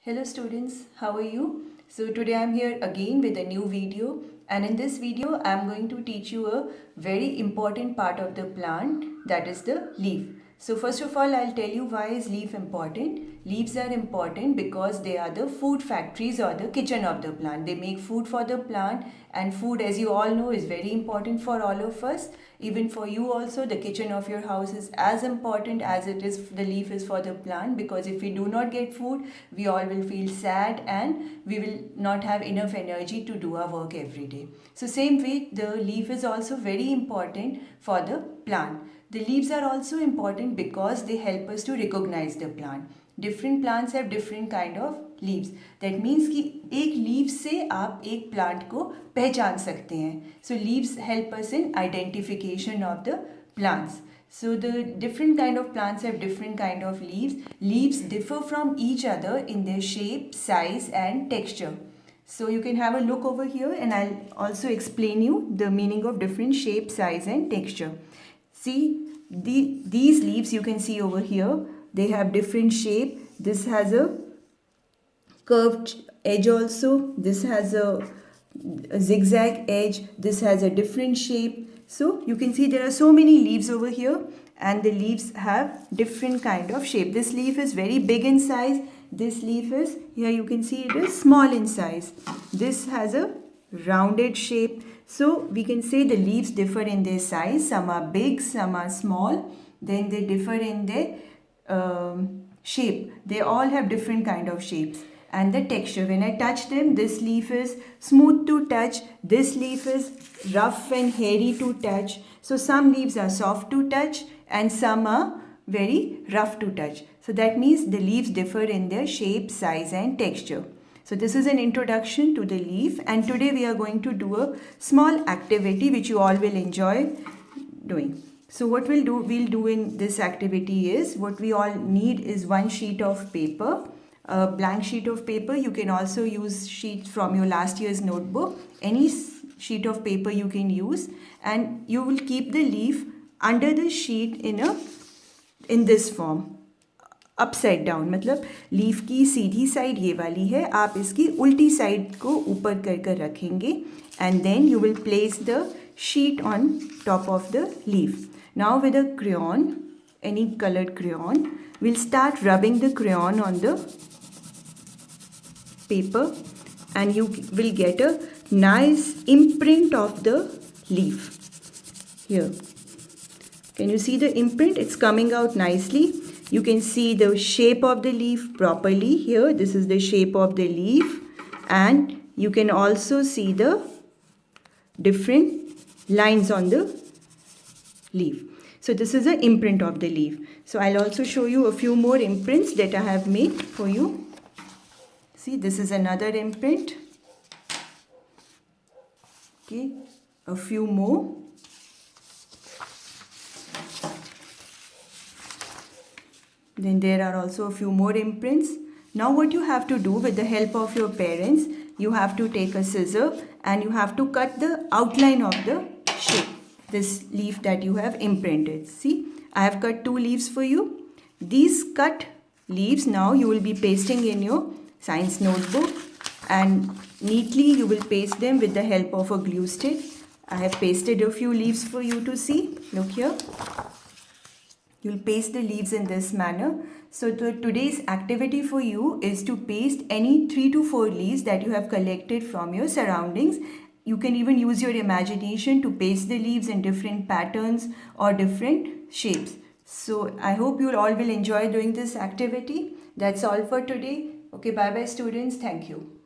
Hello students, how are you? So today I'm here again with a new video, and in this video I'm going to teach you a very important part of the plant, that is the leaf. So first of all, I'll tell you why is leaf important. Leaves are important because they are the food factories or the kitchen of the plant. They make food for the plant, and food, as you all know, is very important for all of us. Even for you also, the kitchen of your house is as important as it is the leaf is for the plant, because if we do not get food, we all will feel sad and we will not have enough energy to do our work every day. So same way, the leaf is also very important for the plant. The leaves are also important because they help us to recognize the plant. Different plants have different kind of leaves. That means कि एक leaf से आप एक plant को पहचान सकते हैं. So leaves help us in identification of the plants. So the different kind of plants have different kind of leaves. Leaves differ from each other in their shape, size and texture. So you can have a look over here, and I'll also explain you the meaning of different shape, size and texture. See, these leaves you can see over here, they have different shape. This has a curved edge also. This has a zigzag edge. This has a different shape. So you can see there are so many leaves over here, and the leaves have different kind of shape. This leaf is very big in size. This leaf is, here you can see it is small in size. This has a rounded shape. So we can say the leaves differ in their size. Some are big, some are small. Then they differ in their shape. They all have different kind of shapes. And the texture, when I touch them, this leaf is smooth to touch. This leaf is rough and hairy to touch. So some leaves are soft to touch and some are very rough to touch. So that means the leaves differ in their shape, size and texture. So this is an introduction to the leaf, and today we are going to do a small activity which you all will enjoy doing. So what we'll do in this activity is, what we all need is one sheet of paper, a blank sheet of paper. You can also use sheets from your last year's notebook. Any sheet of paper you can use, and you will keep the leaf under the sheet in this form. Upside down, मतलब leaf की सीधी side ये वाली है, आप इसकी उल्टी side को ऊपर कर कर रखेंगे, and then you will place the sheet on top of the leaf. Now with a crayon, any colored crayon, we'll start rubbing the crayon on the paper, and you will get a nice imprint of the leaf. Here, can you see the imprint? It's coming out nicely. You can see the shape of the leaf properly here. This is the shape of the leaf, and you can also see the different lines on the leaf. So this is an imprint of the leaf. So I'll also show you a few more imprints that I have made for you. See, this is another imprint. Okay, a few more. Then there are also a few more imprints. Now what you have to do, with the help of your parents, you have to take a scissor and you have to cut the outline of the shape, this leaf that you have imprinted. See, I have cut 2 leaves for you. These cut leaves now you will be pasting in your science notebook, and neatly you will paste them with the help of a glue stick. I have pasted a few leaves for you to see. Look here. You'll paste the leaves in this manner. So today's activity for you is to paste any 3 to 4 leaves that you have collected from your surroundings. You can even use your imagination to paste the leaves in different patterns or different shapes. So I hope you all will enjoy doing this activity. That's all for today. Okay, bye bye students. Thank you.